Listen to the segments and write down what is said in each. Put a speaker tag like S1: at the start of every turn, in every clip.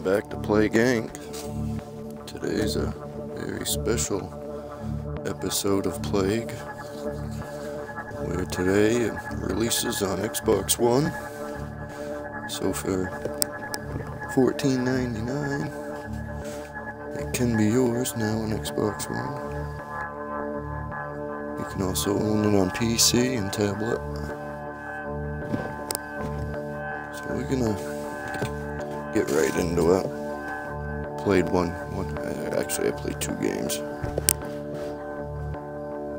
S1: back to Plague Inc. Today's a very special episode of Plague, where today it releases on Xbox One. So for $14.99, it can be yours now on Xbox One. You can also own it on PC and tablet. So we're gonna get right into it. Played actually I played 2 games.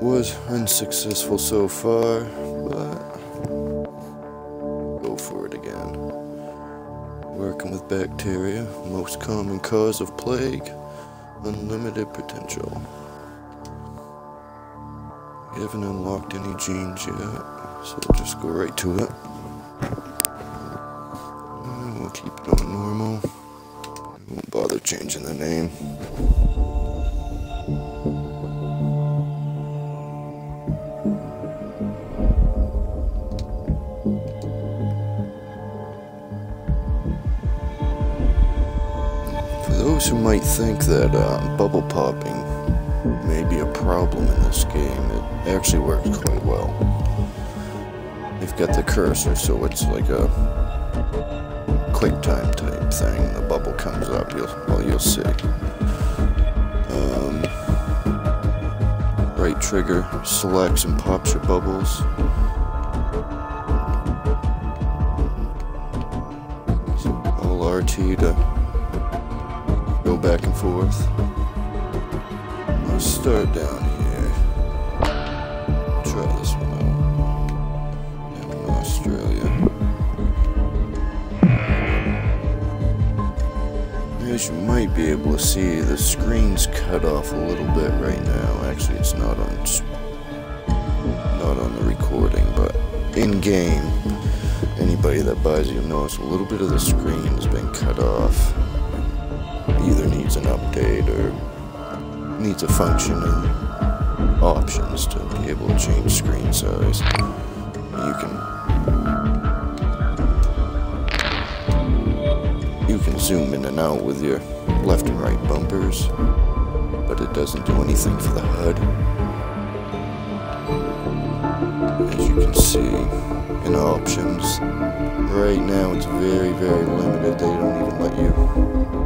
S1: Was unsuccessful so far, but go for it again. Working with bacteria, most common cause of plague, unlimited potential. We haven't unlocked any genes yet, so we'll just go right to it. We'll keep it on normal. We won't bother changing the name. For those who might think that bubble popping may be a problem in this game, it actually works quite well. You've got the cursor, so it's like a quick time type thing. The bubble comes up, you'll see. Right trigger selects and pops your bubbles. All RT to go back and forth. Let's start down here. Try this one out. I'm in Australia. As you might be able to see, the screen's cut off a little bit right now. Actually, it's not on the recording, but in game, anybody that buys it, you'll notice a little bit of the screen has been cut off. Either needs an update or needs a function and options to be able to change screen size. You can zoom in and out with your left and right bumpers, but it doesn't do anything for the HUD. As you can see in options, right now it's very, very limited. They don't even let you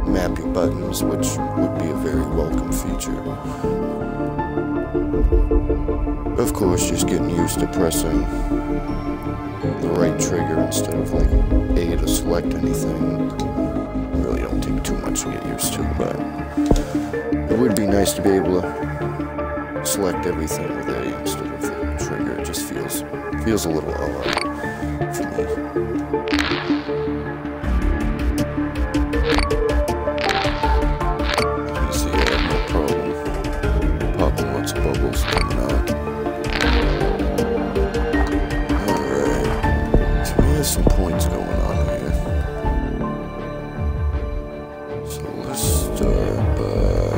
S1: map your buttons, which would be a very welcome feature. Of course, just getting used to pressing the right trigger instead of like A to select anything. Really don't take too much to get used to, but it would be nice to be able to select everything with A instead of the trigger. It just feels a little odd for me. Bubbles coming out. Alright, so we have some points going on here. So let's start by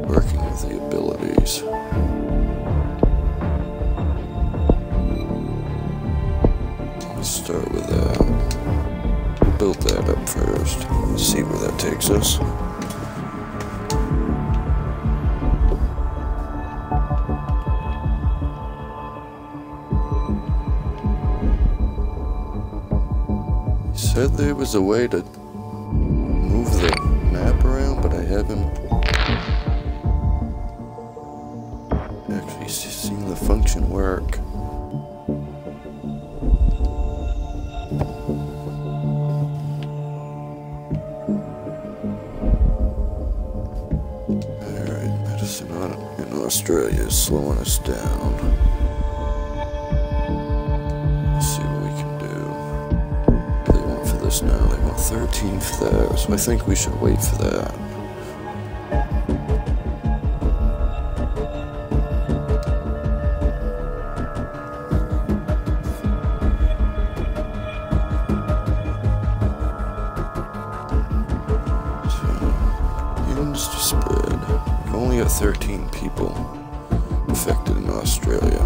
S1: working with the abilities. Let's start with that. Build that up first. See where that takes us. Said there was a way to move the map around, but I haven't actually seen the function work. Alright, medicine in Australia is slowing us down. Now they want 13 for that, so I think we should wait for that. So, ends to spread. We've only got 13 people affected in Australia.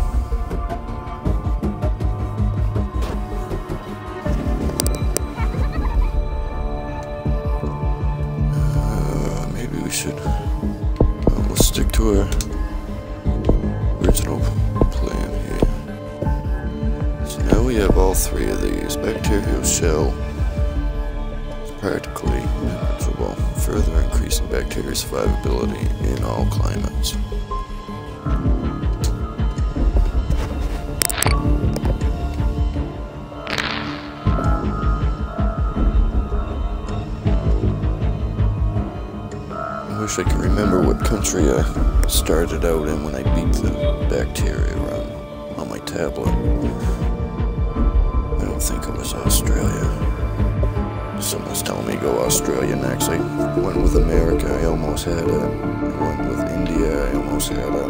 S1: should, let's stick to our original plan here. So now we have all three of these. Bacterial shell is practically impenetrable, further increasing bacteria survivability in all climates. I wish I could remember what country I started out in when I beat the bacteria on my tablet. I don't think it was Australia. Someone's telling me to go Australia next. I went with America, I almost had it. I went with India, I almost had it.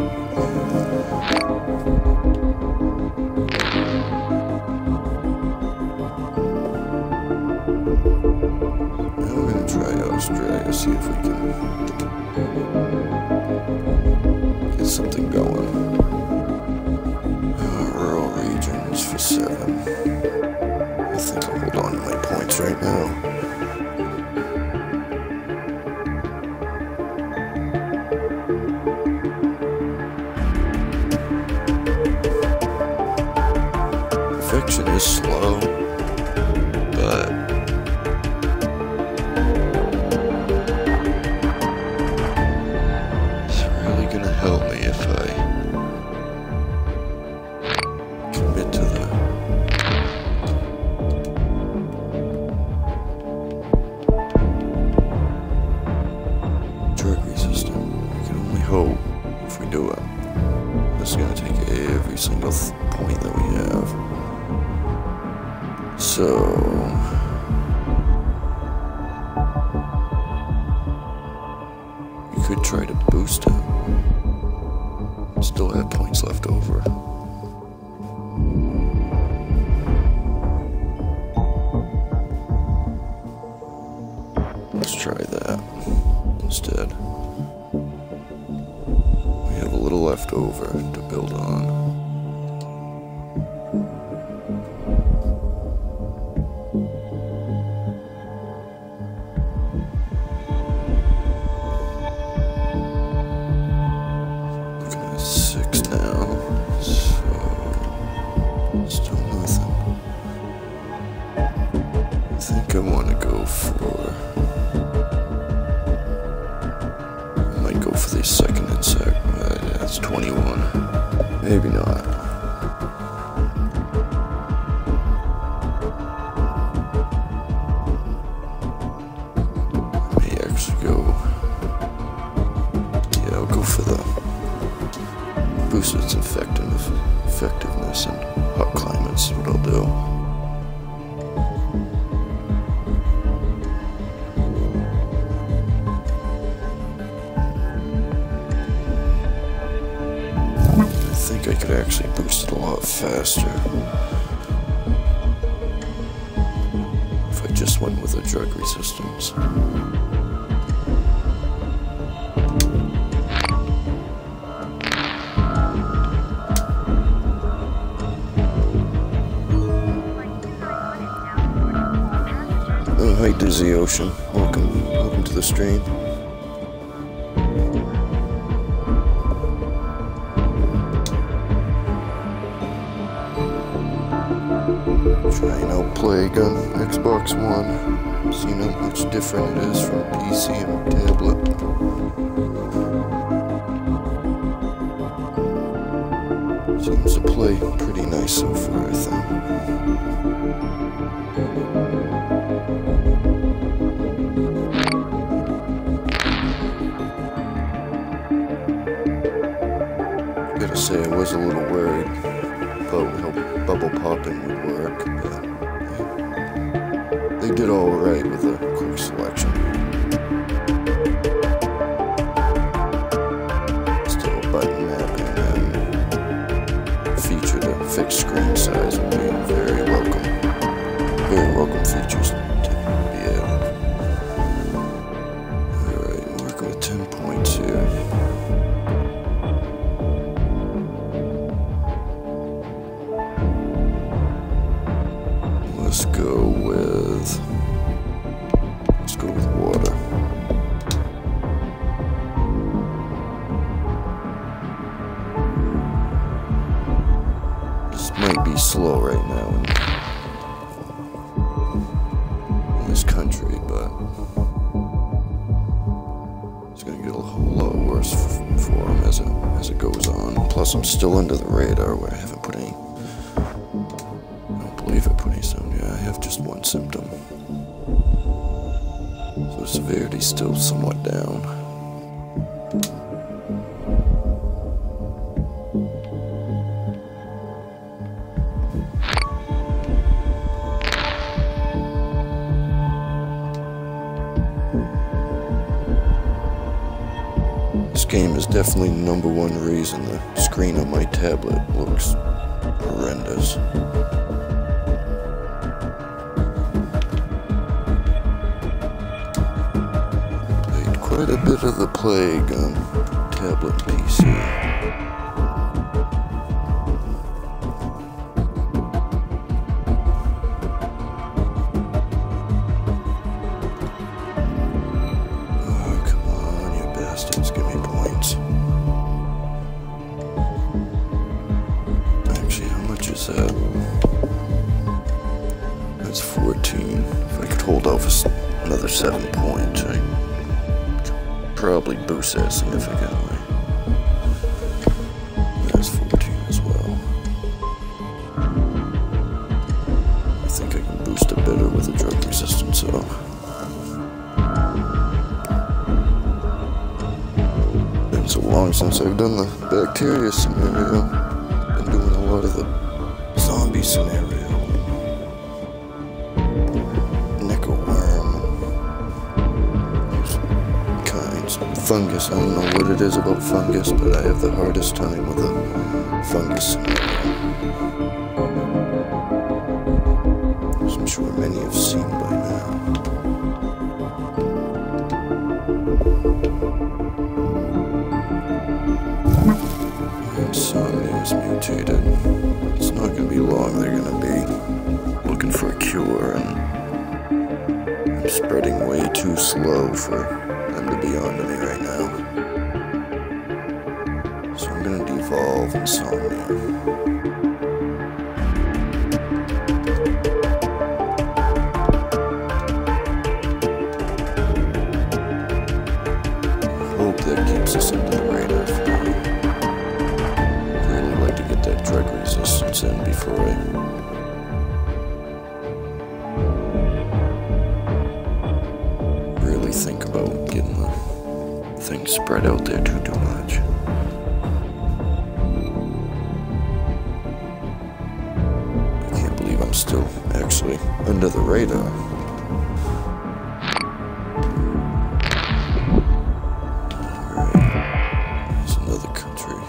S1: Now we're gonna try Australia, see if we can get something going. Rural regions for 7. I think I'll hold on to my points right now. Infection is slow, but it's really gonna help me if I commit to the drug resistant. I can only hope if we do it. This is gonna take every single point that we have. So we could try to boost it. Still have points left over. Let's try that instead. We have a little left over to build on. Looking at 6 now, so still nothing. I think I want to go for the second insect, but that's 21. Maybe not. I may actually go. Yeah, I'll go for the boost its effectiveness in hot climates. Is what I'll do. I think I could actually boost it a lot faster if I just went with a drug resistance. Oh, hi Dizzy Ocean. Welcome to the stream. Trying out Plague on Xbox One, seeing how much different it is from PC and tablet. Seems to play pretty nice so far, I think. Gotta say, I was a little worried about how bubble popping would work, but they did alright with a quick selection. Still button mapping and feature to fixed screen size would be very welcome features to be added. Alright, working with 10 points here. Let's go with be slow right now in this country, but it's gonna get a whole lot worse for him as it goes on. Plus, I'm still under the radar where I haven't put any. I don't believe I put any symptom. Yeah, I have just one symptom. So severity's still somewhat down. This game is definitely the #1 reason the screen on my tablet looks horrendous. Played quite a bit of The Plague on tablet and PC. Give me points. Actually, how much is that? That's 14. If I could hold out for another 7 points, I could probably boost that significantly. That's 14 as well. I think I can boost it better with the drug resistance, so. So long since I've done the bacteria scenario. Been doing a lot of the zombie scenario. Necroworm. Those kinds. Fungus. I don't know what it is about fungus, but I have the hardest time with the fungus scenario. As I'm sure many have seen by now. Insomnia's mutated. It's not going to be long. They're going to be looking for a cure, and I'm spreading way too slow for them to be onto me right now. So I'm going to devolve Insomnia. I hope that keeps us under the radar for now. That drug resistance in before I really think about getting the thing spread out there too much. I can't believe I'm still actually under the radar. Alright, there's another country.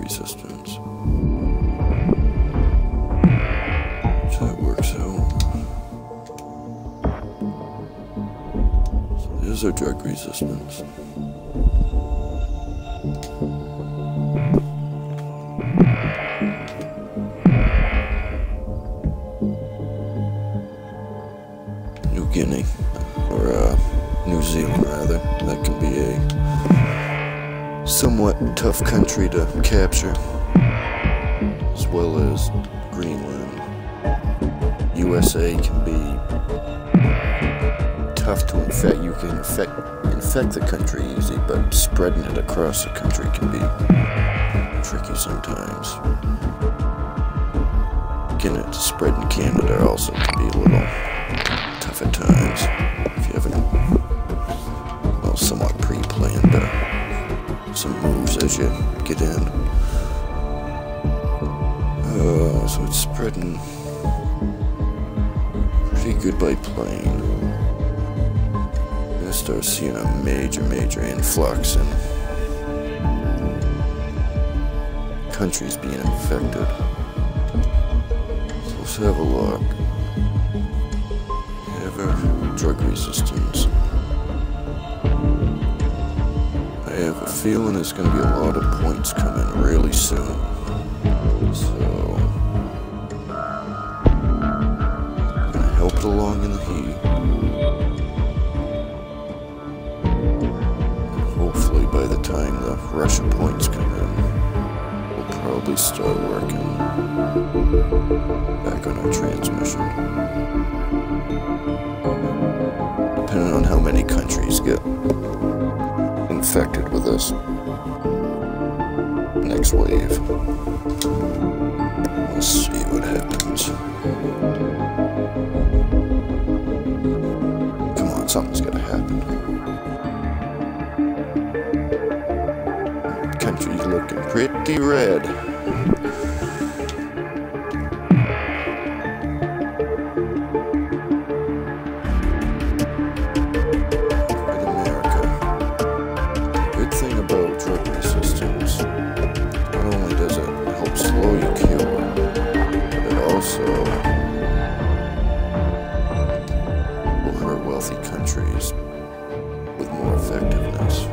S1: Resistance. So that works out. So there's our drug resistance. New Guinea, or New Zealand rather. That can be a somewhat tough country to capture, as well as Greenland. USA can be tough to infect. You can infect the country easy, but spreading it across the country can be tricky sometimes. Getting it to spread in Canada also can be a little tough at times if you haven't, well, somewhat pre-planned some moves as you get in. So it's spreading pretty good by plane. I'm gonna start seeing a major influx in countries being infected. So let's have a look. Ever drug resistance. I have a feeling there's going to be a lot of points coming really soon. So I'm going to help it along in the heat. And hopefully by the time the Russia points come in, we'll probably start working back on our transmission. Depending on how many countries get infected with this next wave. Let's see what happens. Come on, something's gotta happen. Country's looking pretty red. With America. The good thing about drug resistance, not only does it help slow your cure, but it also will hurt wealthy countries with more effectiveness.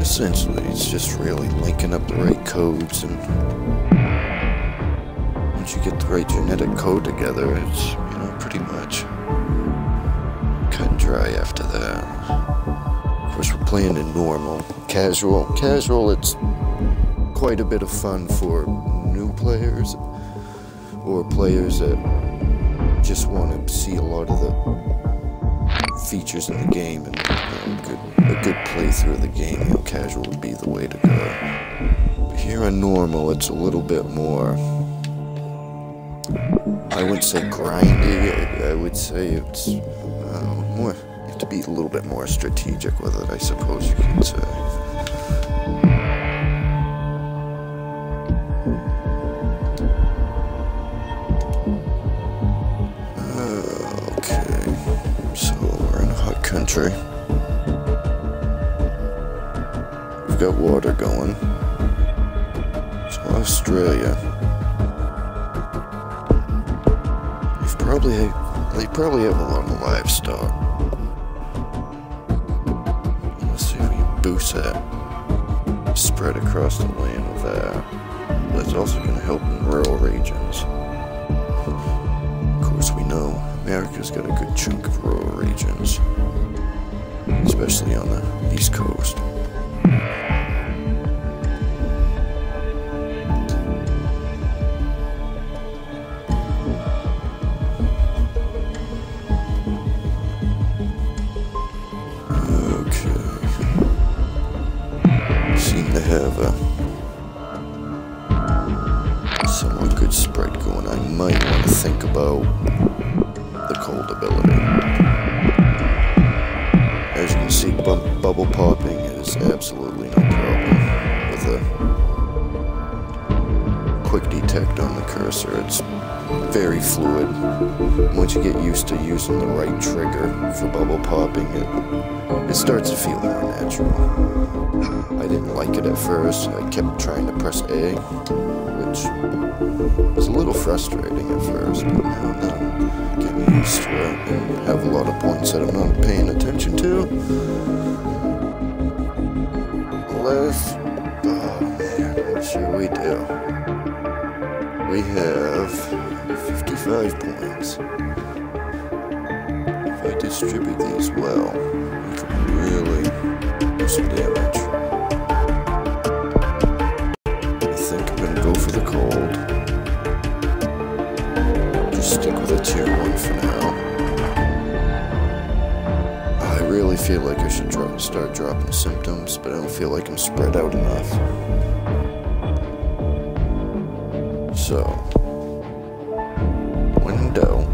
S1: Essentially, it's just really linking up the right codes, and once you get the right genetic code together, it's, you know, pretty much cut and dry after that. Of course, we're playing in normal. Casual, it's quite a bit of fun for new players, or players that just want to see a lot of the features in the game, and a good playthrough of the game. You know, casual would be the way to go. But here on normal, it's a little bit more, I wouldn't say grindy, I would say it's more, you have to be a little bit more strategic with it, I suppose you could say. Okay, so we're in a hot country. We've got water going. So Australia. They probably have a lot of livestock. Let's see if we can boost that spread across the land with that. That's also going to help in rural regions. Of course, we know America's got a good chunk of rural regions, especially on the East Coast. To have a somewhat good spread going. I might want to think about the cold ability. As you can see, bubble popping is absolutely no problem with a quick detect on the cursor. It's very fluid. Once you get used to using the right trigger for bubble popping, it starts to feel more natural. I didn't like it at first. I kept trying to press A, which was a little frustrating at first, but now I'm getting used to it and have a lot of points that I'm not paying attention to. Left, oh man, what should we do? We have 55 points. If I distribute these well, we can really do some damage. For the cold. Just stick with a tier 1 for now. I really feel like I should start dropping symptoms, but I don't feel like I'm spread out enough. So, when in doubt,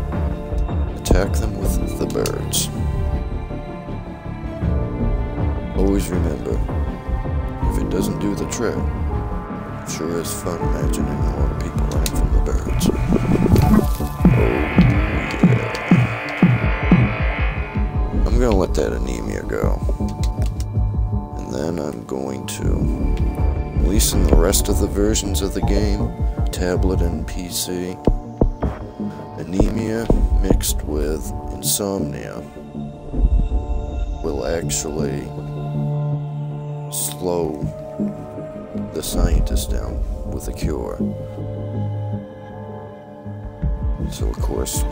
S1: attack them with the birds. Always remember, if it doesn't do the trick, sure is fun imagining a lot of people running from the birds. Oh yeah. I'm gonna let that anemia go. And then I'm going to, at least in the rest of the versions of the game, tablet and PC, anemia mixed with insomnia will actually slow the scientists down with a cure. So of course,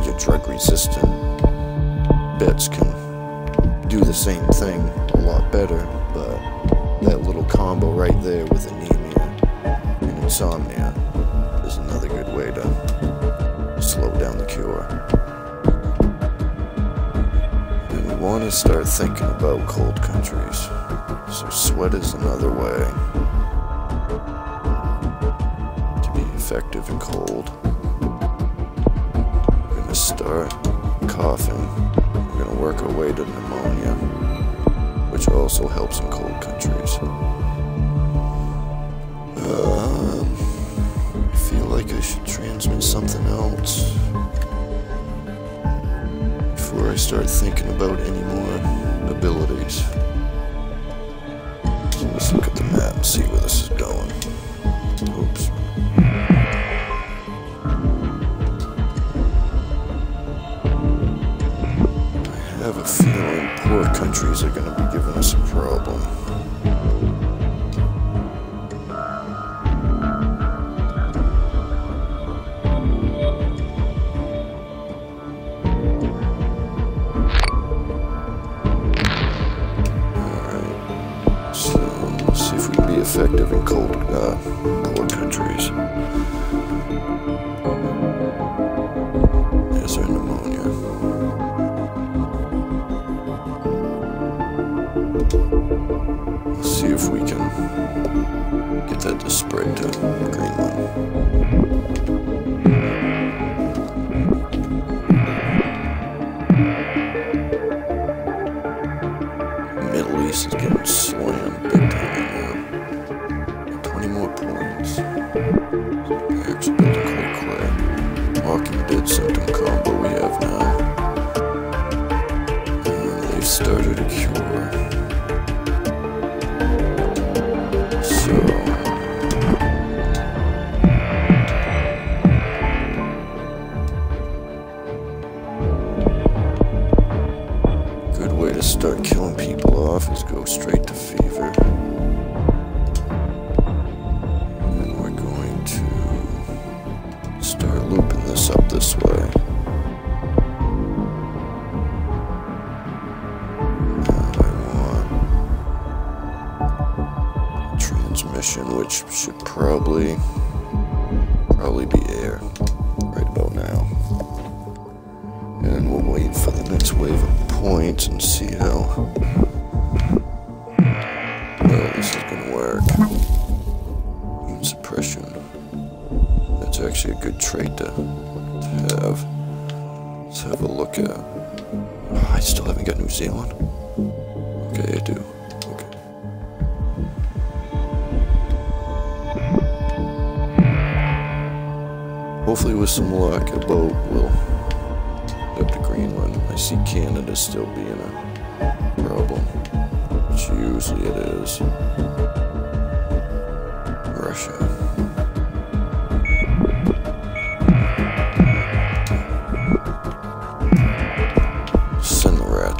S1: your drug-resistant bits can do the same thing a lot better, but that little combo right there with anemia and insomnia is another good way to slow down the cure. And we want to start thinking about cold countries, so sweat is another way to be effective in cold. We're going to start coughing. We're going to work our way to pneumonia, which also helps in cold countries. I feel like I should transmit something else before I start thinking about any more abilities. So let's look at the map and see where this is going. Oops. I have a feeling poor countries are going to be giving us a problem. Effective in cold, poor countries. There's our pneumonia. Let's see if we can get that to spread to Greenland. Middle East is getting slammed big time now. 20 more points. Actually building quite quick. Walking Dead symptom combo we have now. And they've started a cure. So good way to start killing people off is go straight to fever. Start looping this up this way. And I want transmission, which should probably be air right about now. And we'll wait for the next wave of points and see how well this is gonna work. Immune suppression. That's actually a good trait to have. Let's have a look at. Oh, I still haven't got New Zealand. Okay, I do. Okay. Hopefully, with some luck, a boat will get up to Greenland. I see Canada still being a problem, which usually it is. Russia.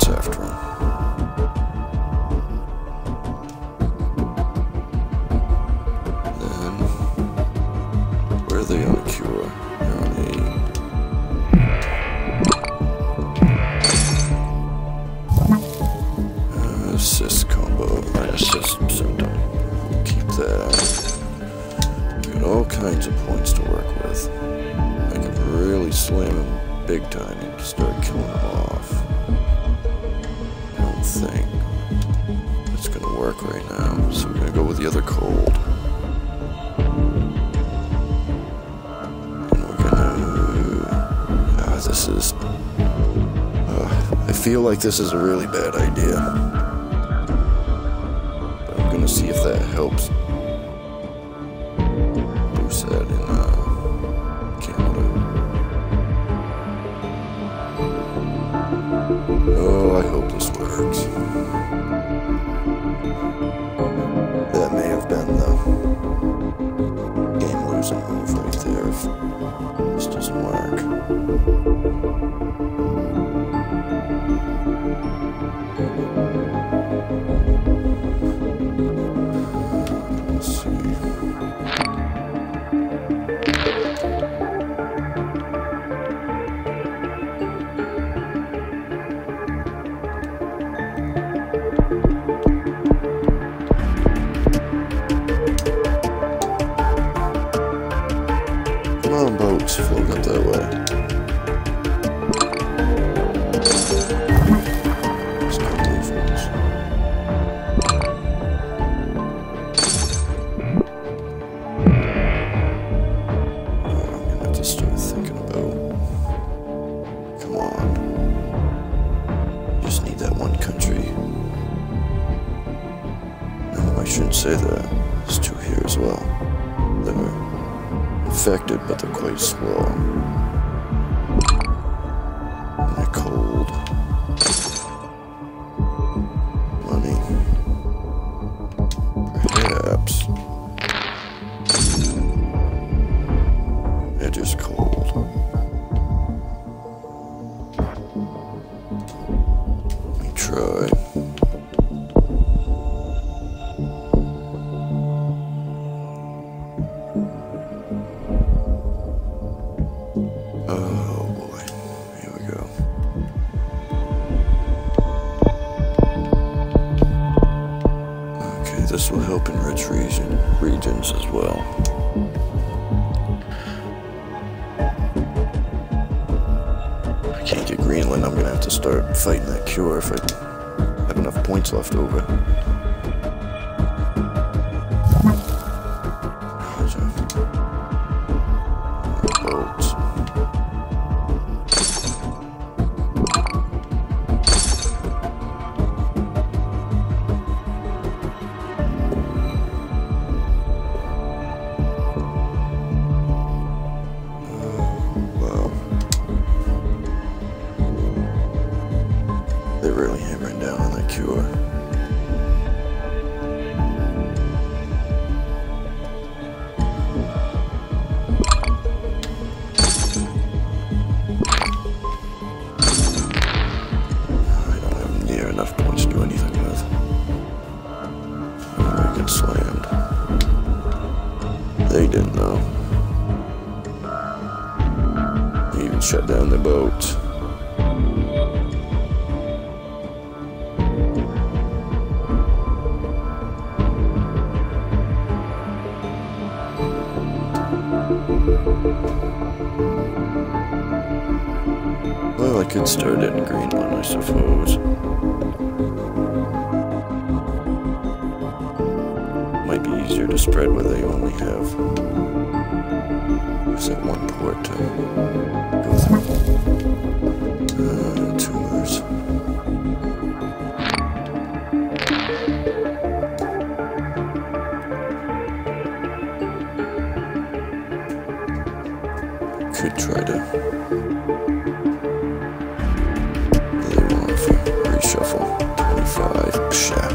S1: After him. Then, where are they on a cure? They're on a assist combo, right? Assist symptom. We'll keep that. We got all kinds of points to work with. I can really slam him big time and start killing him off. Thing that's gonna work right now, so we're gonna go with the other cold, and we're gonna this is I feel like this is a really bad idea, but I'm gonna see if that helps boost that in Canada. Oh, I hope this works. That may have been the game-losing move right there if this doesn't work. let's float up that way. Let's get these ones. I'm gonna have to start thinking about. Come on. Just need that one country. No, I shouldn't say that. There's two here as well. They're infected, but they're quite slow. And they're cold. Money. Perhaps. They're just cold. Let me try. Oh boy, here we go. Okay, this will help in rich regions as well. If I can't get Greenland, I'm gonna have to start fighting that cure if I have enough points left over. Boats. They're really hammering down on that cure. I don't have near enough points to do anything with. I get slammed. They didn't know. They even shut down the boats. Well, I could start it in Greenland, I suppose. Might be easier to spread where they only have just that one port to go through. Tumors. Could try to reshuffle 25. Pshat.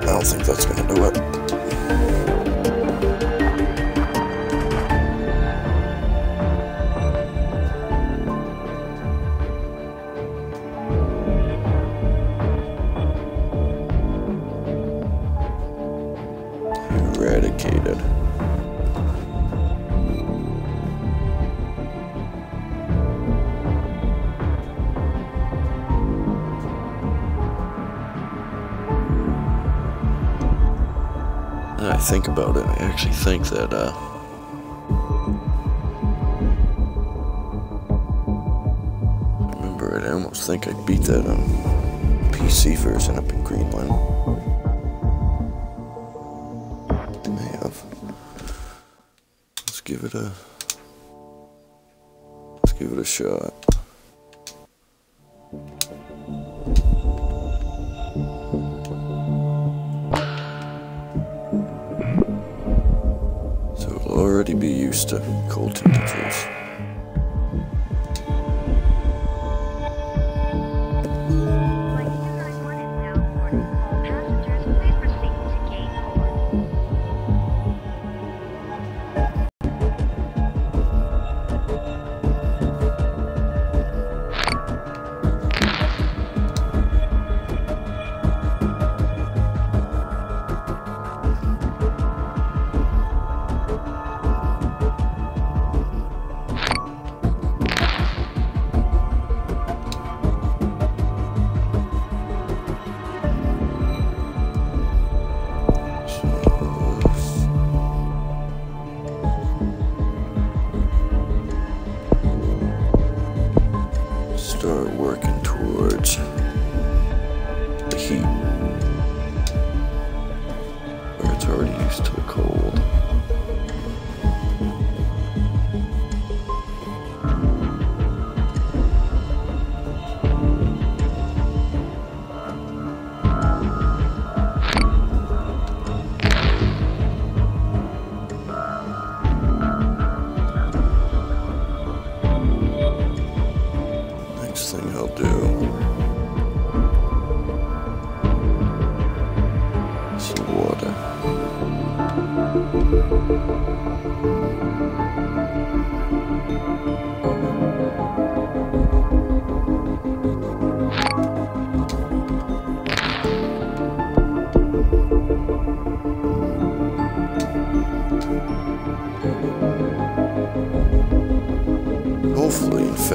S1: I don't think that's gonna do it. Eradicated. I think about it, I actually think that, remember it, I almost think I beat that, PC version up in Greenland. I may have. Let's give it a shot. Already be used to cold temperatures.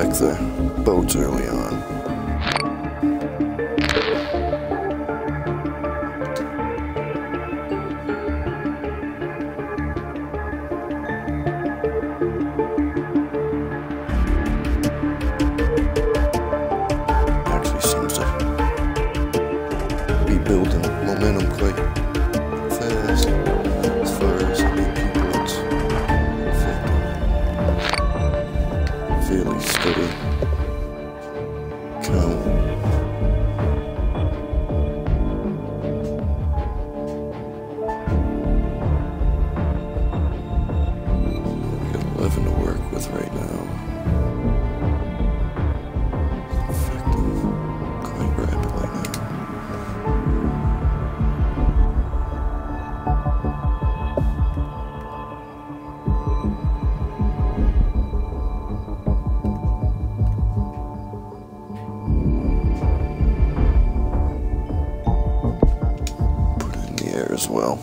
S1: like the boats early on. Actually seems to be building momentum quite fast as far as how many people it's affecting. Fairly steady count. We got 11 to work with right now. Affecting quite rapidly now. Put it in the air as well.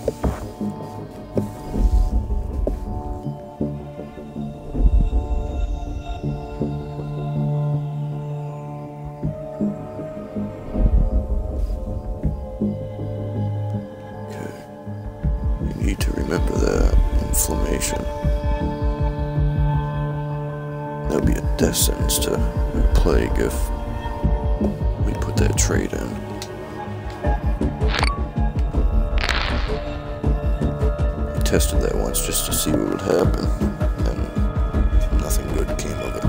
S1: Okay. You need to remember that inflammation. That'll be a death sentence to a plague if we put that trait in. I tested that once just to see what would happen, and nothing good came of it.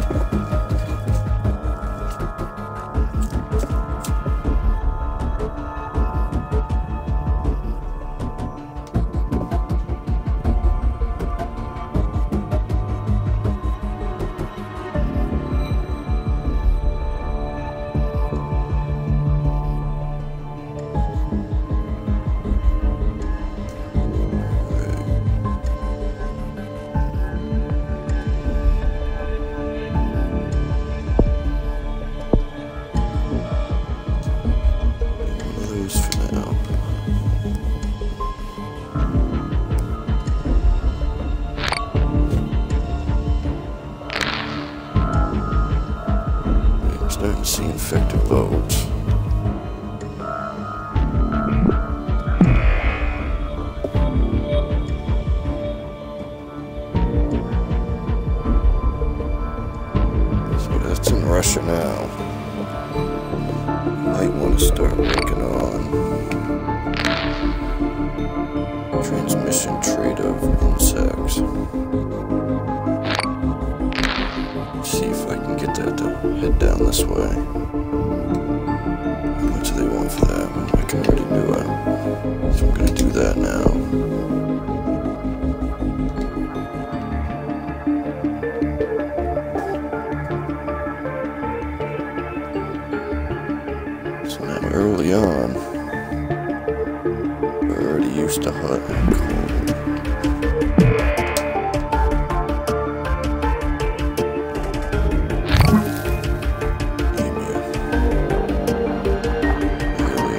S1: For now. I'm starting to see infected boats. So that's in Russia now. Might want to start working on transmission trait of insects. See if I can get that to head down this way. How much do they want for that? I can already do it. So I'm going to do that now. So now early on, we're already used to hot and cold. Anemia. Really?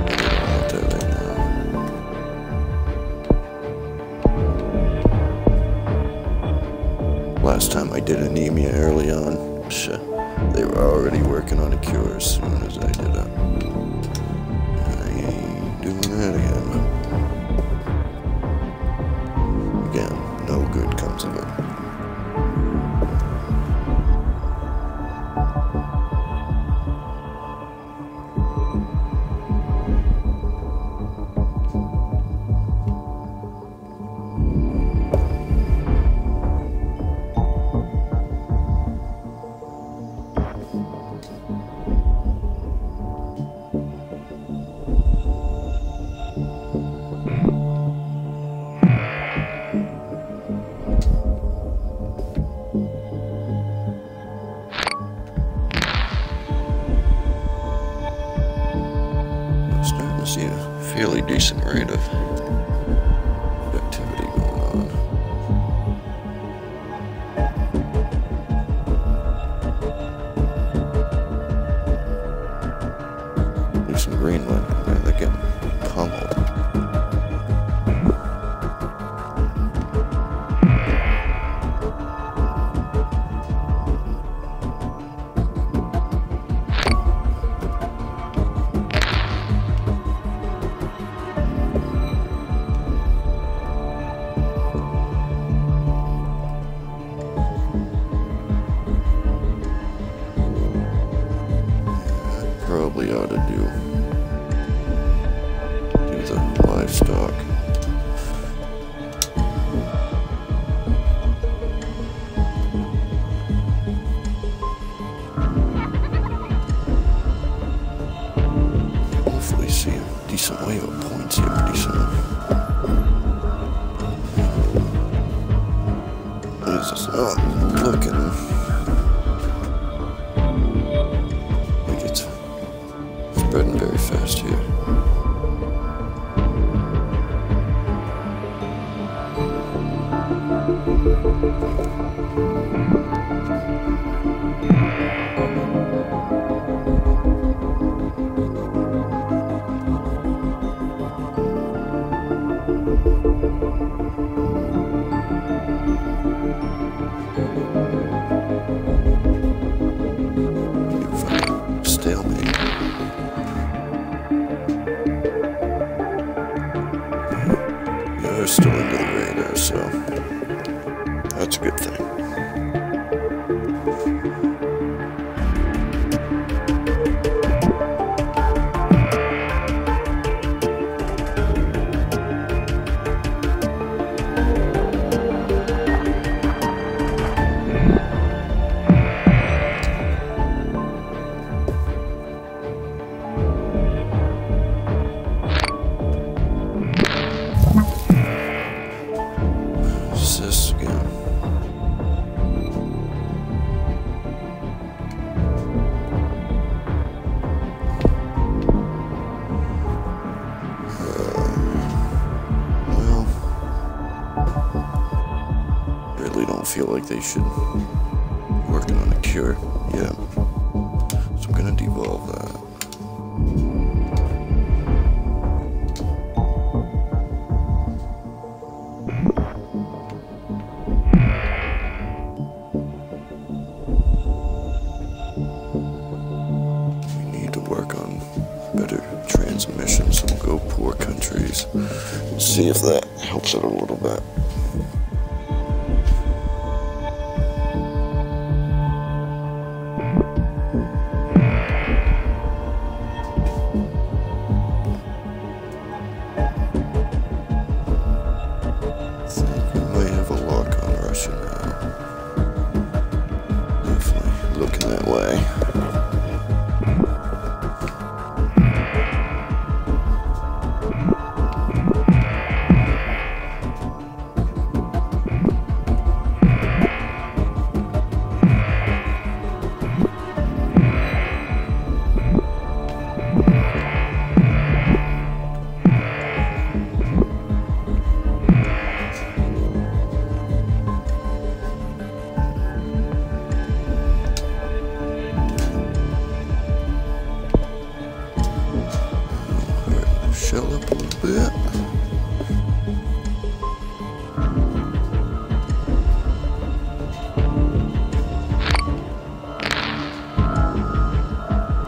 S1: I don't want that right now. Last time I did anemia early on, shit. They were already working on a cure as soon as I did it. I ain't doing that again. Again, no good comes of it. See a fairly decent rate of activity going on. There's some Greenland, they're getting pummeled. decent wave of points here pretty soon. This is not looking like it's spreading very fast here. Stalemate. You're still under the radar, so that's a good thing. This again. Well, really don't feel like they should be working on a cure yet, so I'm gonna devolve that. Work on better transmissions and go poor countries. See if that helps it a little bit. I think we might have a lock on Russia now. Definitely looking that way. Shell up a little bit.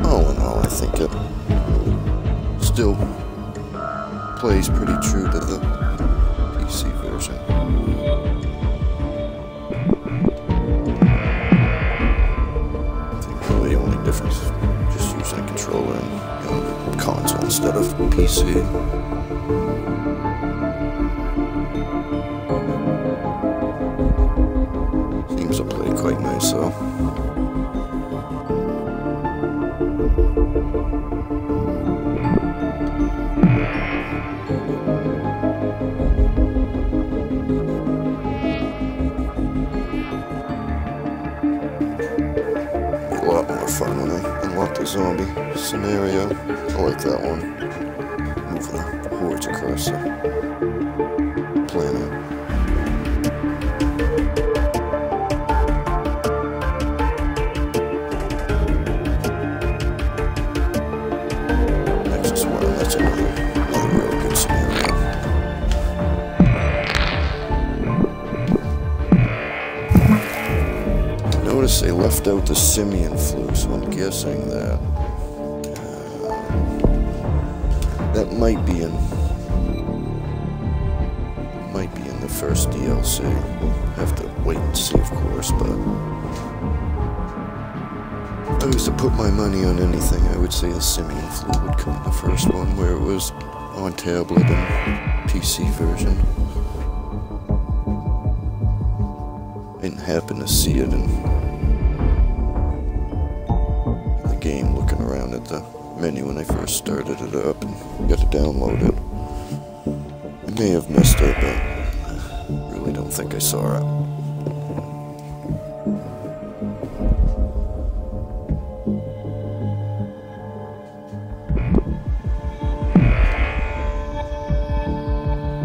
S1: All in all, I think it still plays pretty true to the PC version. I think really the only difference is just using a controller and console instead of PC. Seems to play quite nice though. A lot more fun when I unlock the zombie scenario. I like that one. Move the hordes across the planet. Nexus 1, that's another real good scenario. Notice they left out the simian flu, so I'm guessing that that might be in the first DLC. Have to wait and see, of course, but if I was to put my money on anything, I would say the simian flu would come in the first one, where it was on tablet and PC version. I didn't happen to see it in the game looking around at the menu when I first started it up and got to download it. I may have missed it, but I really don't think I saw it.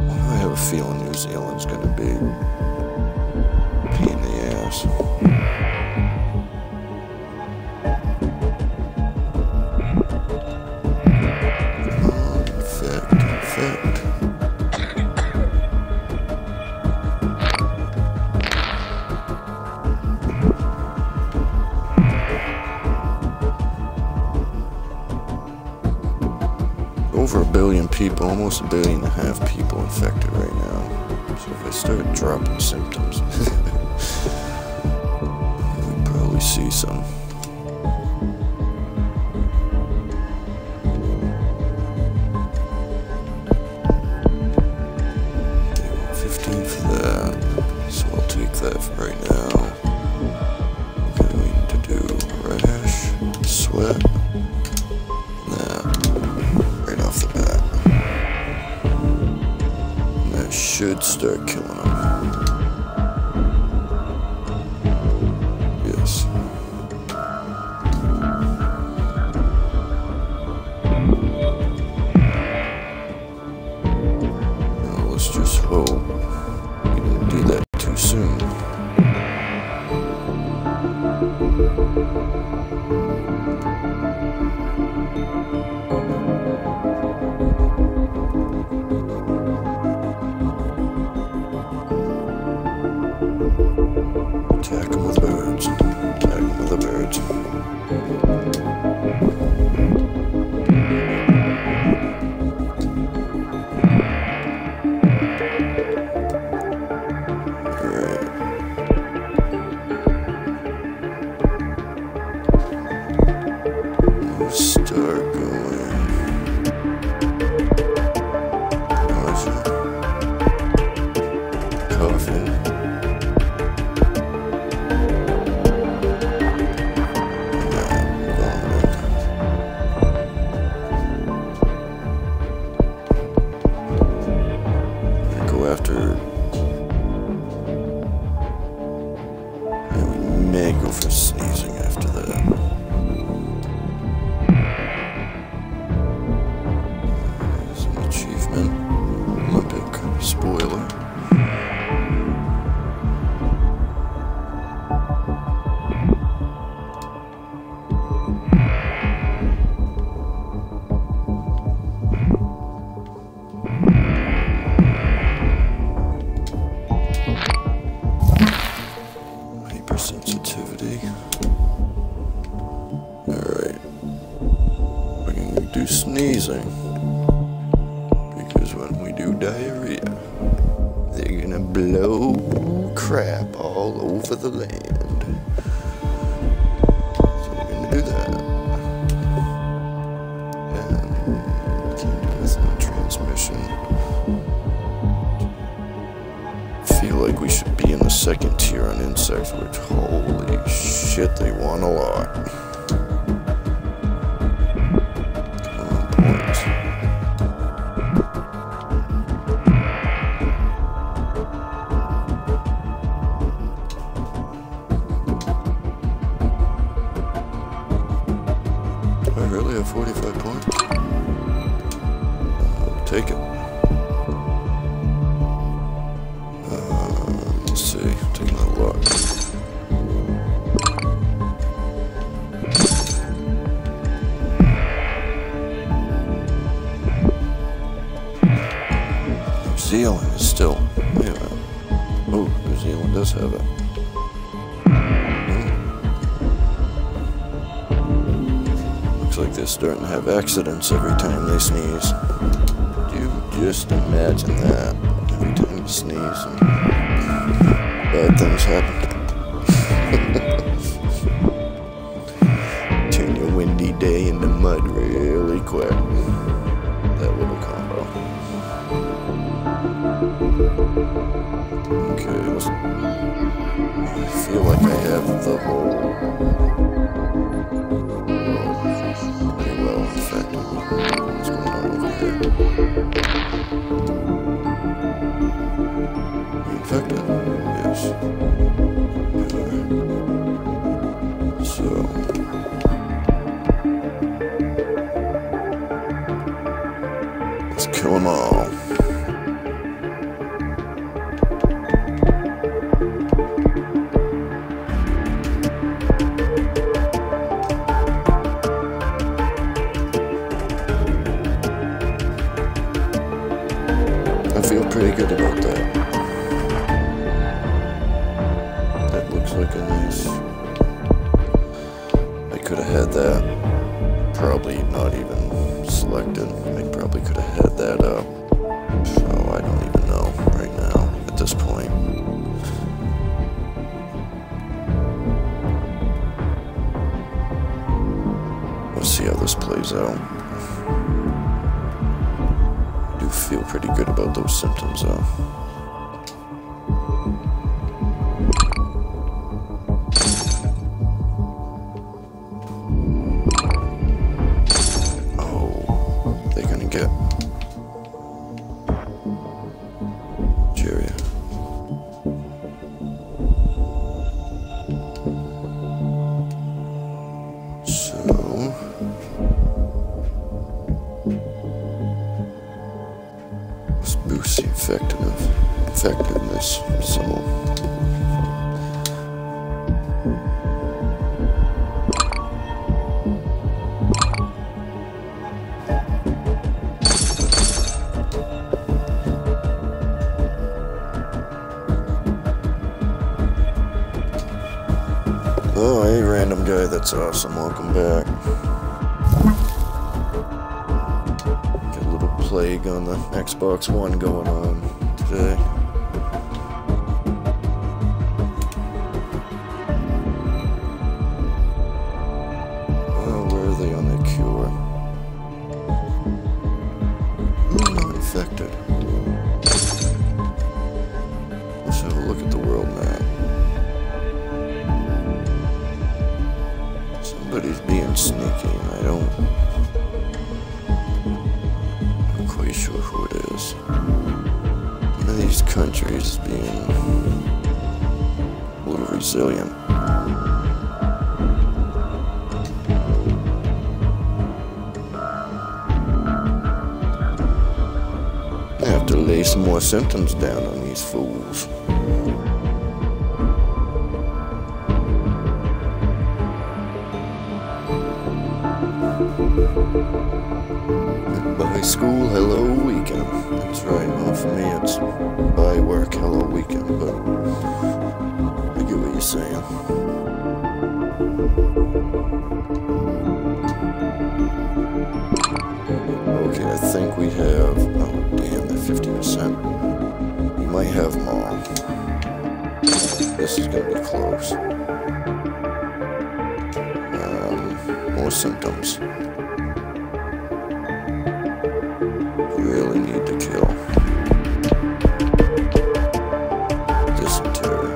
S1: I have a feeling New Zealand's gonna be a pain in the ass. Over 1 billion people, almost 1.5 billion people infected right now. So if I start dropping symptoms, we'd probably see some. 15 for that, so I'll take that for right now. Okay, we need to do rash, sweat. Off the bat. And that should start killing them. Yes. Now let's just hope we didn't do that too soon. Attack them with birds. Attack them with the birds. Alright. We'll start going. Nausea. Coughing. May go for sneezing after that. There's an achievement. Olympic spoiler. Sensitivity. Alright. We're gonna do sneezing. Because when we do diarrhea, they're gonna blow crap all over the land. So we're gonna do that. And can't do this on transmission. Feel like we should be in the second tier on insects, which holy shit, they want a lot. Come on, points. Do I really have 45 points? I'll take it. Let's see, take my luck. New Zealand is still, wait a minute. Oh, New Zealand does have it. Looks like they're starting to have accidents every time they sneeze. Do you just imagine that? Every time you sneeze and bad things happen. Turn your windy day into mud really quick. That little combo. Okay, I feel like I have the whole... pretty well here. Infected? Yes. Okay. So. Let's kill them all. I feel pretty good about that. That looks like a nice... I could have had that. Probably not even selected. I probably could have had that up. So I don't even know right now at this point. Let's see how this plays out. I do feel pretty good about those symptoms though. Boost the effectiveness, so oh, hey random guy, that's awesome, welcome back. Plague on the Xbox One going on today. Oh, where are they on the cure? Ooh, not infected. Let's have a look at the world map. Somebody's being sneaky and I don't quite sure who it is. One of these countries is being a little resilient. I have to lay some more symptoms down on these fools. Goodbye school, hello weekend. That's right, well for me it's bye work, hello weekend, but I get what you're saying. Okay, I think we have, oh damn, they're 50%. We might have them all. This is gonna be close. More symptoms. Really need to kill. Dysentery.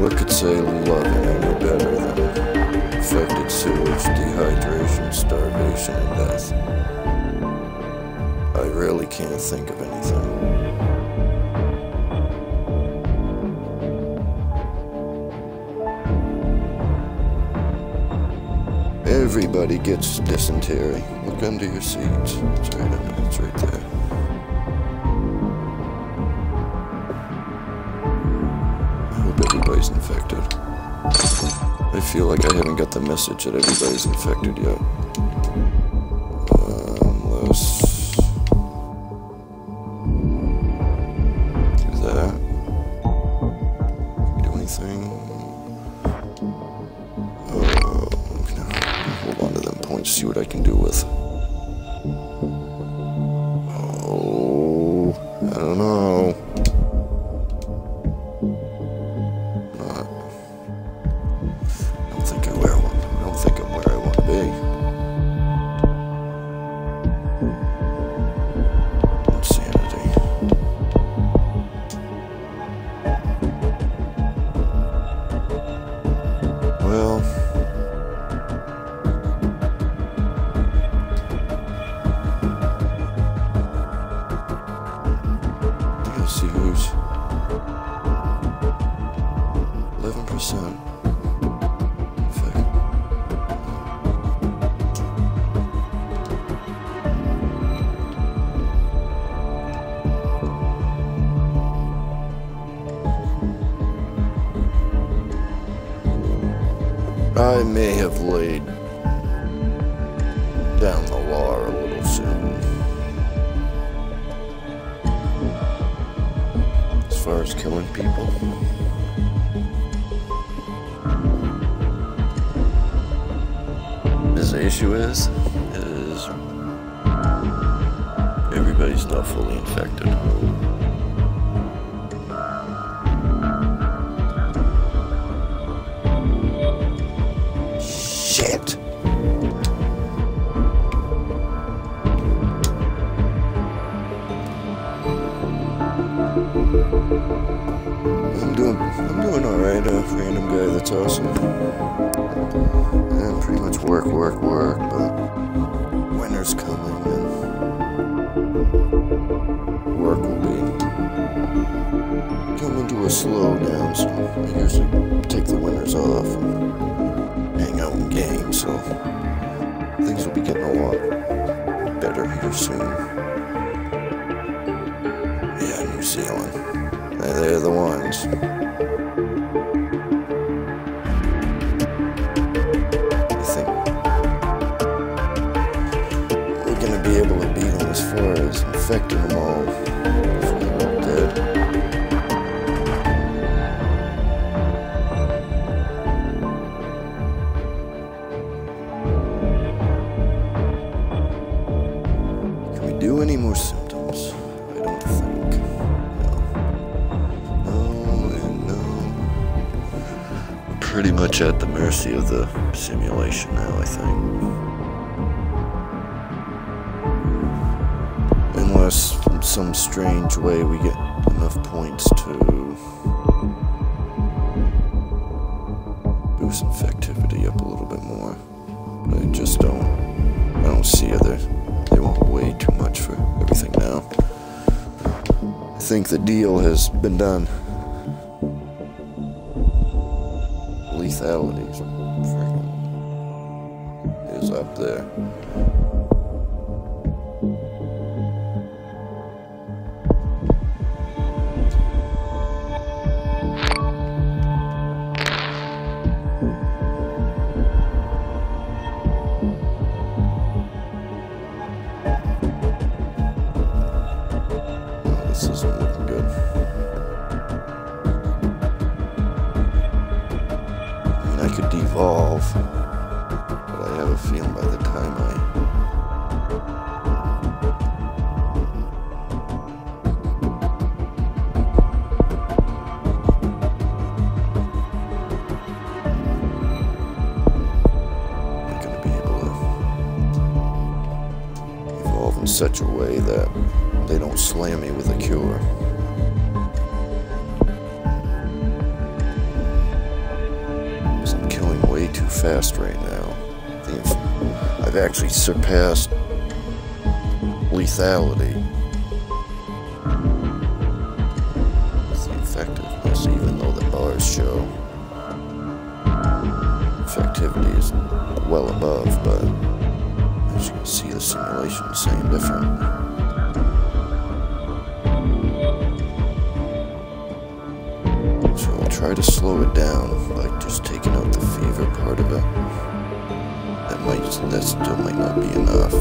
S1: What could say loving any better than infected sewage, dehydration, starvation, and death? I really can't think of anything. Everybody gets dysentery. Look under your seats. It's right under, it's right there. I hope everybody's infected. I feel like I haven't got the message that everybody's infected yet. Let's do that. Do anything? Hold on to them points, see what I can do with. Oh, I don't know. I don't think I'm where I want to be. Insanity. Well, I may have laid down the law a little soon. As far as killing people. The issue is everybody's not fully infected. Shit! I'm doing alright, random guy, that's awesome. Yeah, pretty much work, but winter's coming and work will be coming to a slowdown, so I usually take the winters off and hang out and game, so things will be getting a lot better here soon. Yeah, New Zealand. They're the ones. Be able to beat them as far as infecting them all before they're all dead. Can we do any more symptoms? I don't think. No. We're pretty much at the mercy of the simulation now, I think. Unless in some strange way we get enough points to boost infectivity up a little bit more. But I just don't see it. They want way too much for everything now. I think the deal has been done. Lethality is up there. This isn't looking good. I mean, I could devolve, but I have a feeling by the time I'm going to be able to evolve in such a way that they don't slam me with a cure. Because I'm killing way too fast right now. I've actually surpassed lethality with the effectiveness, even though the bars show effectivity is well above, but as you can see, the simulation is saying different. Try to slow it down by just taking out the fever part of it. That still might not be enough.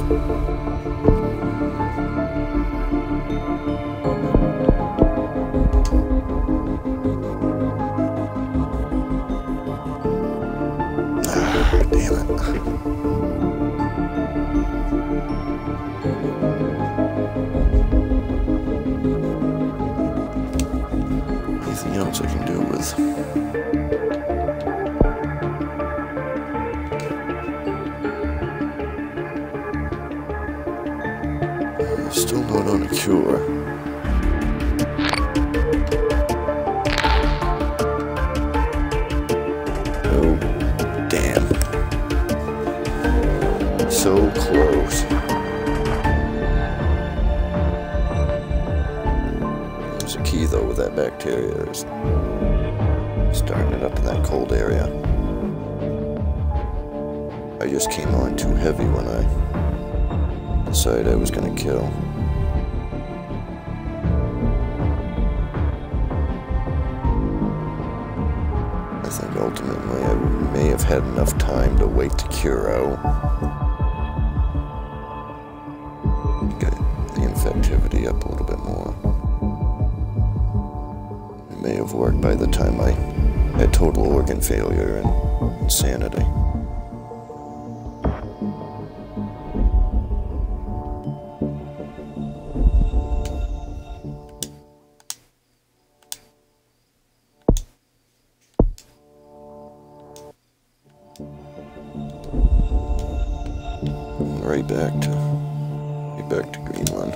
S1: Ah, damn it. Anything else I can do with? Still not on a cure. Oh, damn. So close. There's a key though with that bacteria. There's starting it up in that cold area. I just came on too heavy when I decided I was gonna kill. I think ultimately I may have had enough time to wait to cure out. Get the infectivity up a little bit more. It may have worked by the time I had total organ failure and insanity. Right back to Greenland.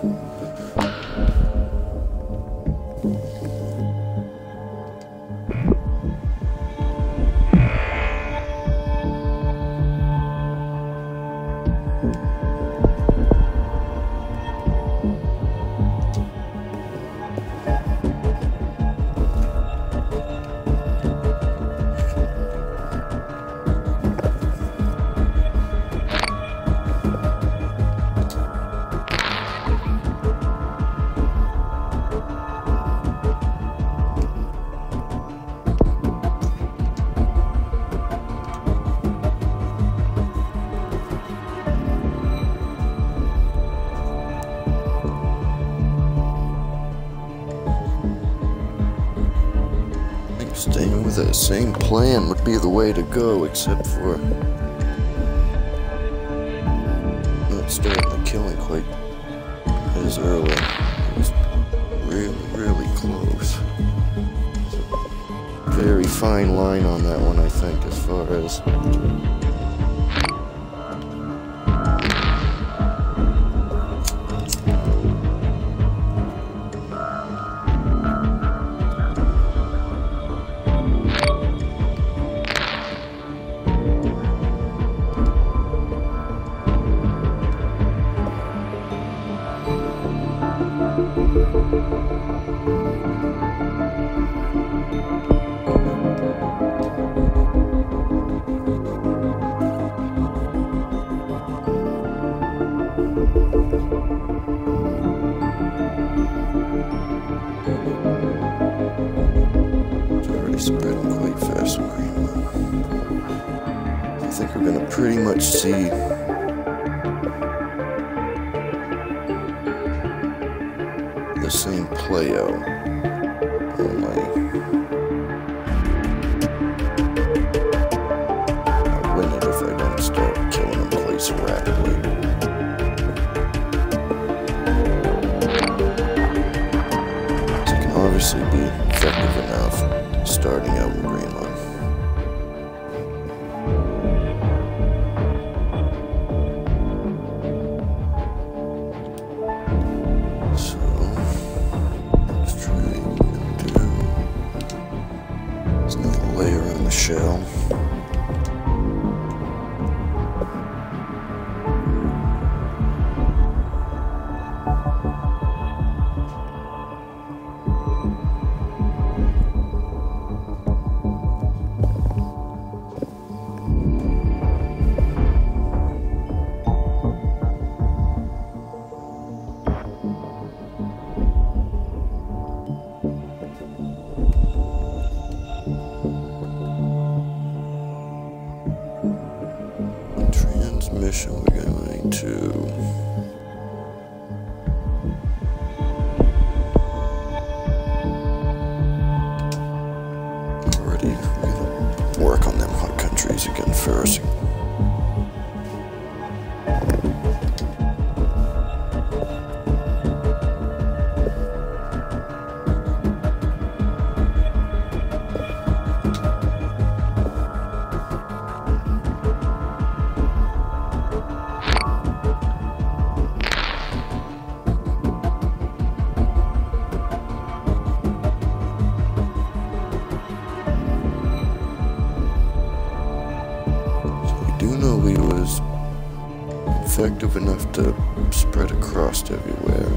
S1: Staying with that same plan would be the way to go, except for not starting the killing quite as early. It was really close. Very fine line on that one, I think, as far as spreading quite fast in Greenland. I think we're going to pretty much see the same play out. Only I'll win it if I don't start killing them quite so rapidly. So it can obviously be effective enough starting out in Greenland. So, let's try to do another layer on the shell. Transmission, we're going to we're gonna work on them hot countries again first. He was effective enough to spread across everywhere.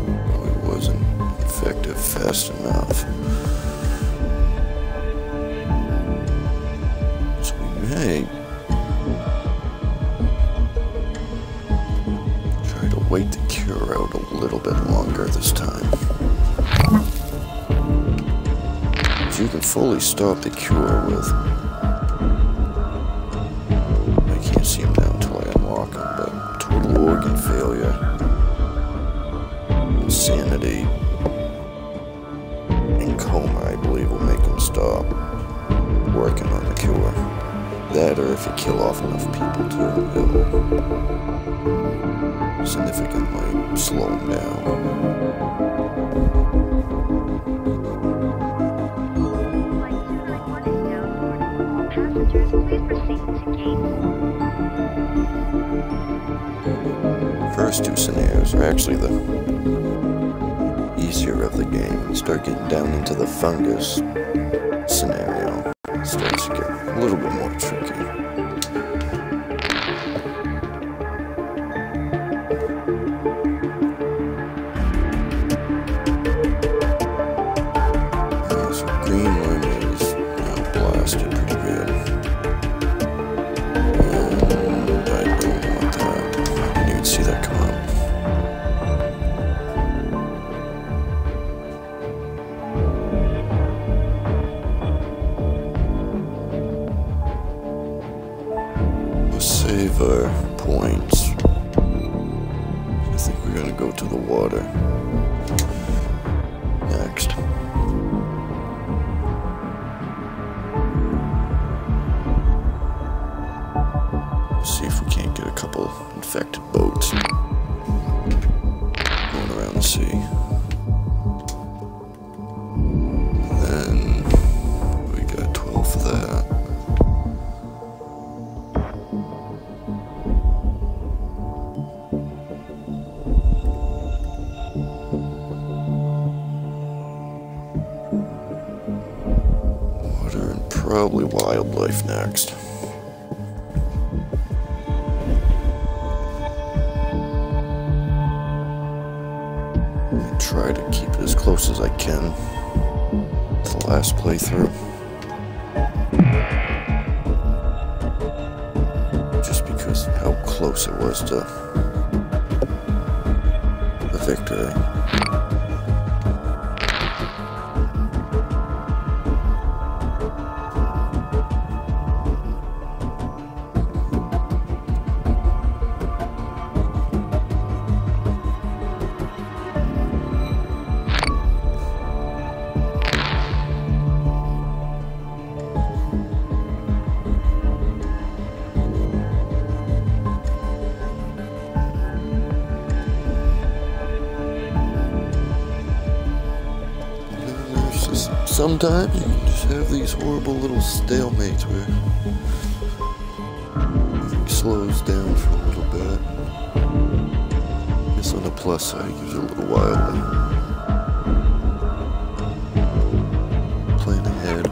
S1: He wasn't effective fast enough. So we may try to wait the cure out a little bit longer this time. So you can fully stop the cure with organ failure, insanity, and coma, I believe, will make him stop working on the cure. That, or if you kill off enough people too, it'll significantly slow him down. First two scenarios are actually the easier of the game. You start getting down into the fungus scenario, it starts to get a little bit more tricky. So Greenland is now blasted pretty good. See that come up. We'll save our points. I think we're gonna go to the water next. See if we can't get a couple infected boats going around the sea. And then we got 12 for that. Water and probably wildlife next. Try to keep it as close as I can to the last playthrough. Just because of how close it was to the victory. Sometimes you can just have these horrible little stalemates where it slows down for a little bit. I guess on the plus side, it gives you a little while to plan ahead.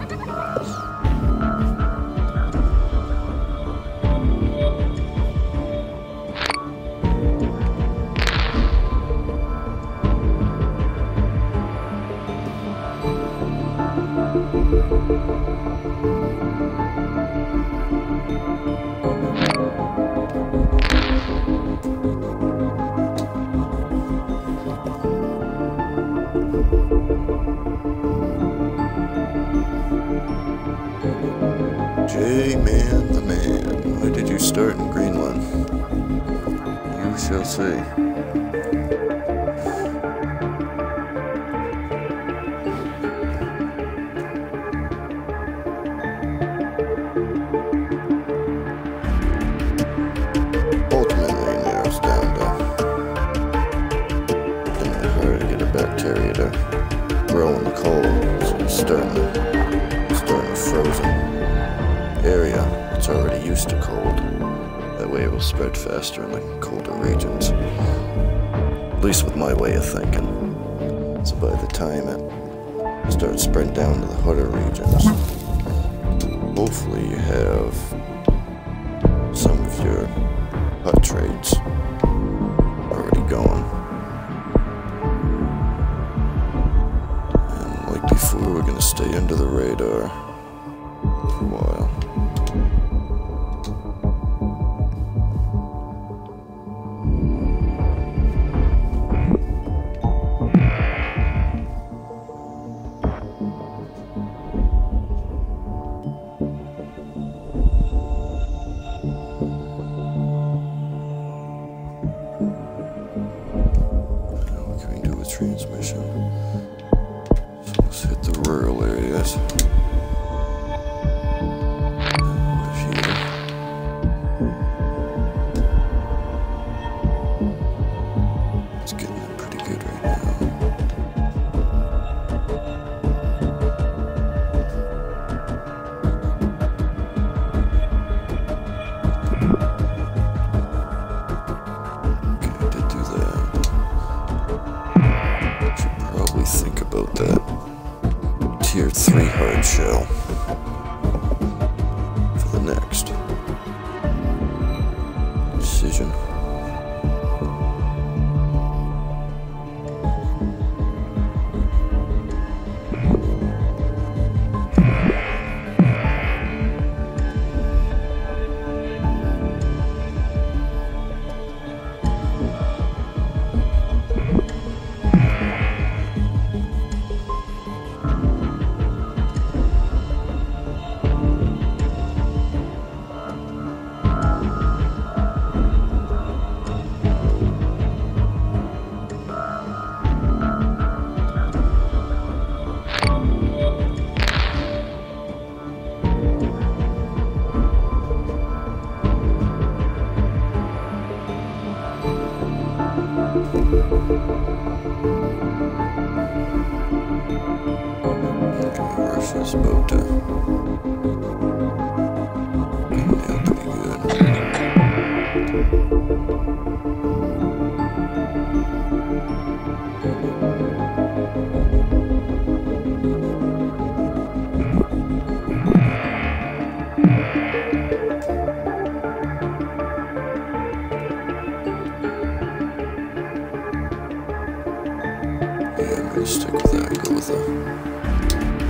S1: J-Man the Man, why did you start in Greenland? You shall see. Ultimately, it narrows down to getting it hard to get a bacteria to grow in the cold, so it's starting a frozen area that's already used to cold. That way it will spread faster in the colder regions. At least with my way of thinking. So by the time it starts spreading down to the hotter regions, hopefully you have some of your hut trades already going. And like before, we're gonna stay under the radar for a while. transmission. So let's hit the rural areas. It's getting it pretty good right now. Think about that tier 3 hard shell for the next decision. Russia's about to get down pretty good. Yeah, I'm gonna stick with that and go with the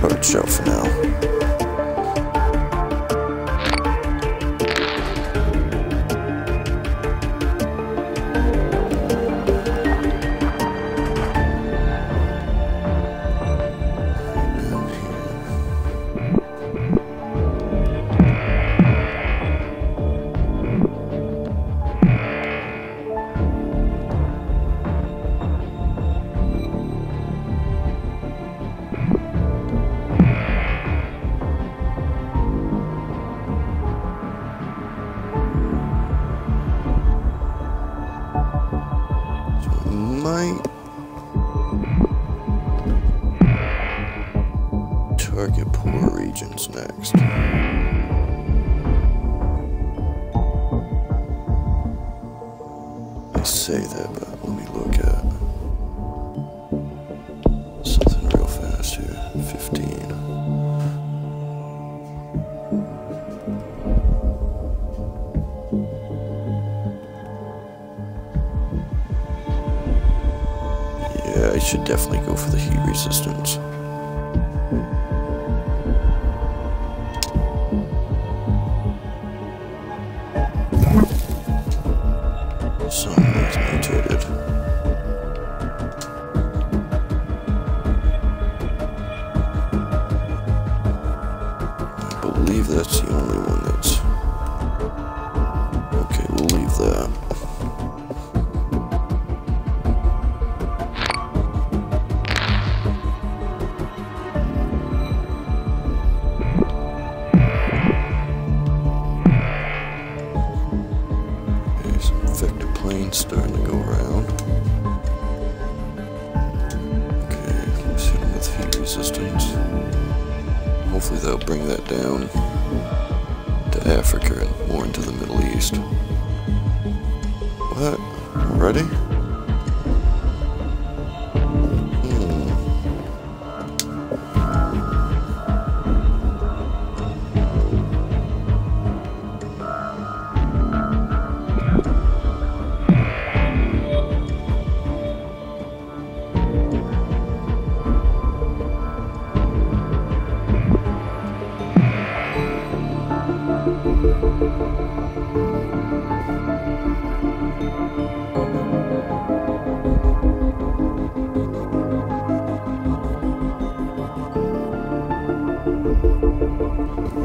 S1: hard shell for now. Might target poor regions next. I say that, but let me look at something real fast here. 15. Yeah, I should definitely go for the heat resistance. Something's mutated. I believe that's the only one that's... Okay, we'll leave that. Vector plane starting to go around. Okay, let's hit him with heat resistance. Hopefully that'll bring that down to Africa and more into the Middle East. What? Already?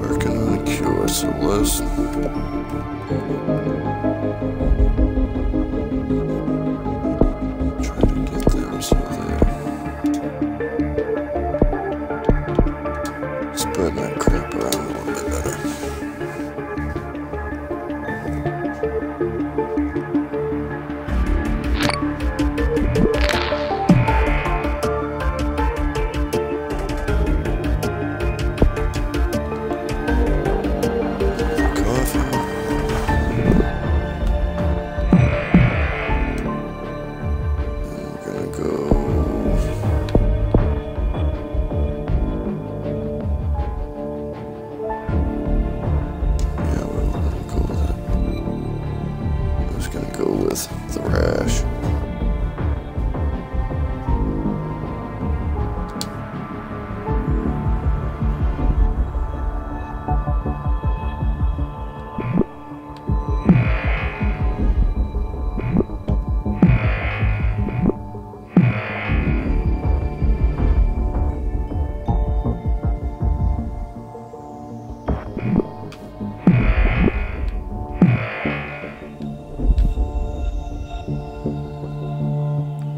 S1: Working on a cure, so let's try to get them so they the rash.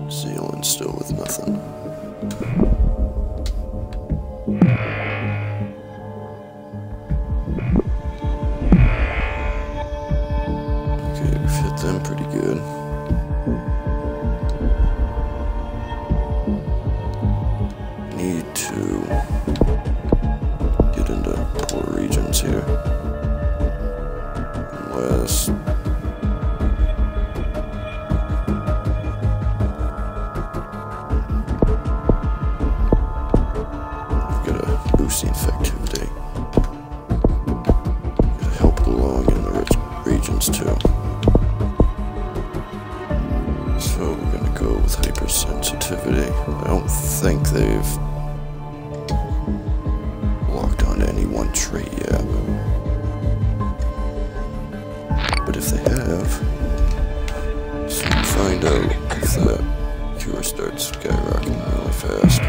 S1: Sealing still with nothing. Okay, we've hit them pretty good. Need to get into poor regions here. Unless boost the infectivity. It'll help along in the regions too. So we're gonna go with hypersensitivity. I don't think they've locked on any one trait yet. But if they have, soon find out if that cure starts skyrocketing really fast.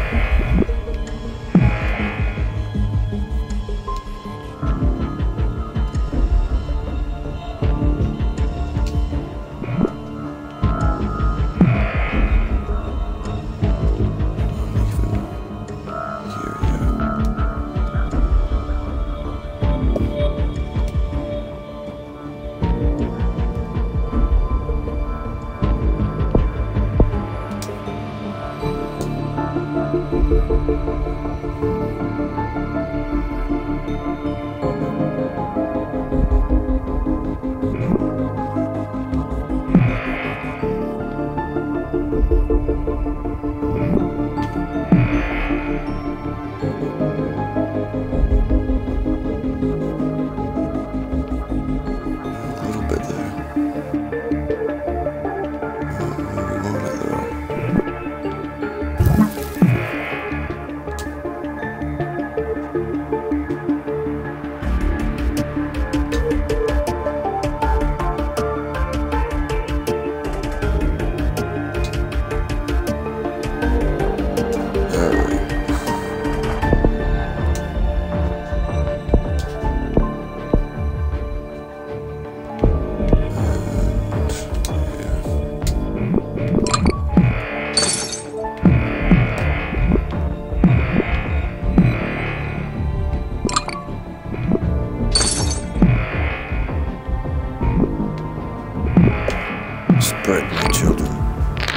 S1: Spread, my children.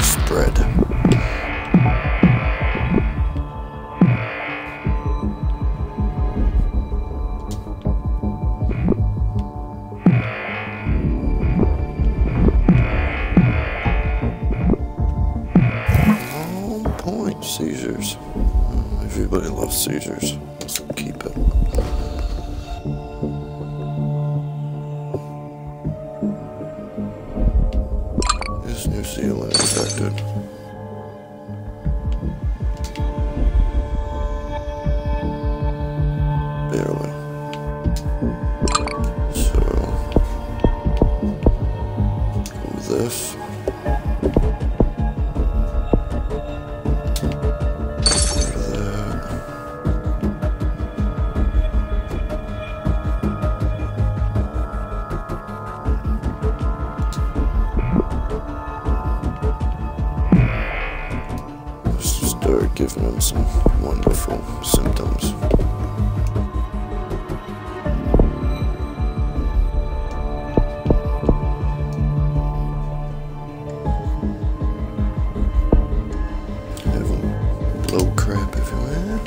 S1: Spread. Oh, point. Seizures. Everybody loves seizures. So keep it. Is New Zealand infected? Barely. So, go with this. Start giving them some wonderful symptoms. Have them blow crap everywhere.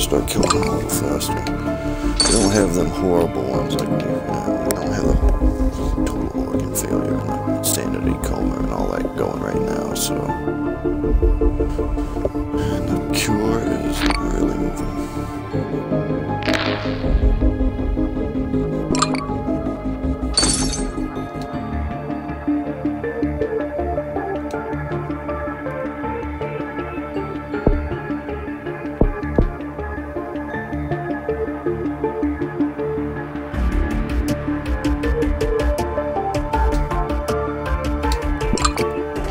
S1: start killing them a little faster. We don't have them horrible ones like we don't have the total organ failure and the insanity coma and all that going right now, so. And the cure is really moving.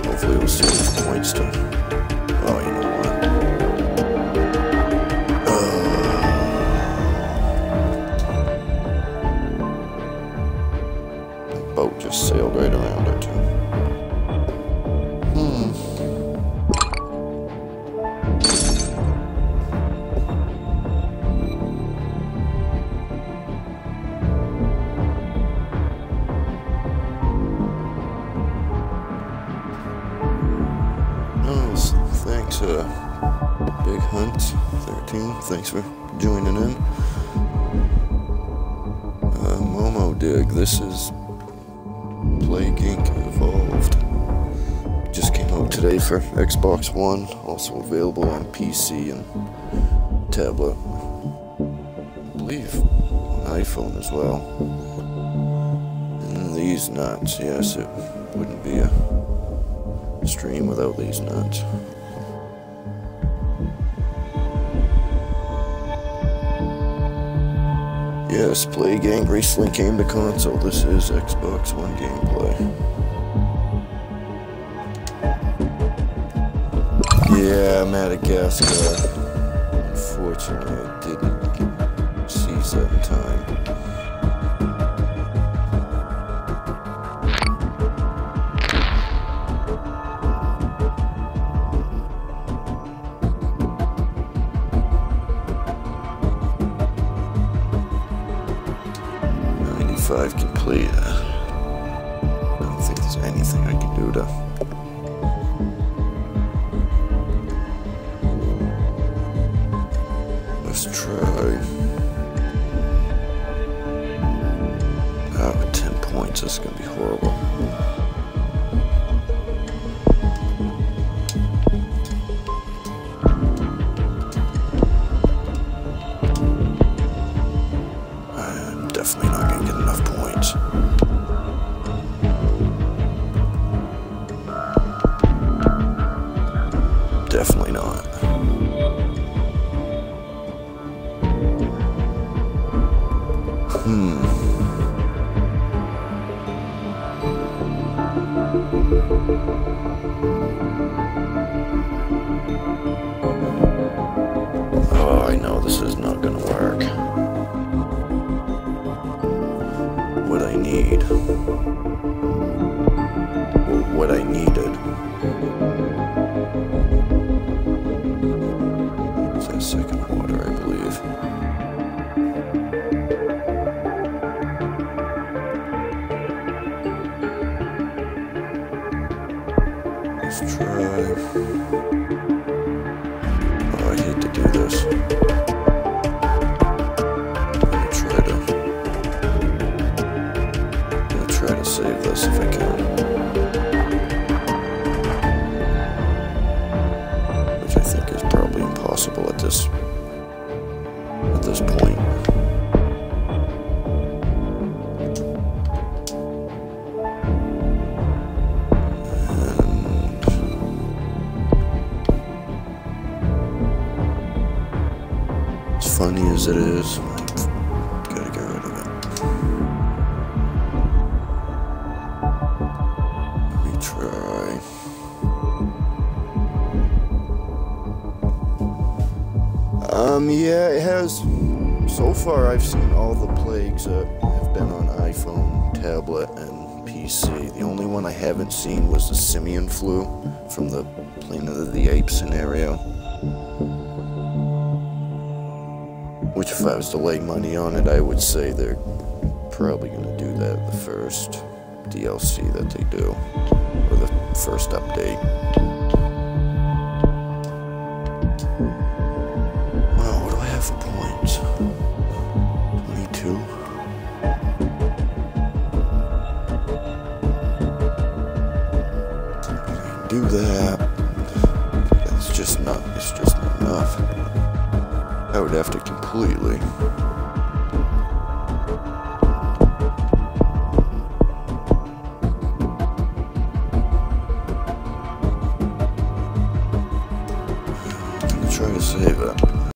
S1: Hopefully we'll see enough points to... Oh, you know what? The boat just sailed right around it, too. Thanks, Big Hunt 13. Thanks for joining in. Momo Dig. This is Plague Inc. Evolved. Just came out today for Xbox One. Also available on PC and tablet. I believe on iPhone as well. And these nuts. Yes, it wouldn't be a stream without these nuts. Yes, Plague Inc. recently came to console. This is Xbox One gameplay. Yeah, Madagascar. Unfortunately, I didn't seize that in time. Complete. I don't think there's anything I can do to... Let's try... Oh, 10 points. This is gonna be horrible. I'm definitely not gonna get enough points. Definitely not. Oh, I know this is not gonna work. What I need. Well, what I needed. Is that second water, I believe. Let's try. Oh, I hate to do this. Try to save this if I can. Which I think is probably impossible at this point. And as funny as it is, gotta get rid of it. Try. Yeah, it has. So far, I've seen all the plagues that have been on iPhone, tablet, and PC. The only one I haven't seen was the simian flu from the Planet of the Apes scenario. Which, if I was to lay money on it, I would say they're probably going to do that the first DLC that they do, or the first update. Wow, what do I have for completely. Try to save it.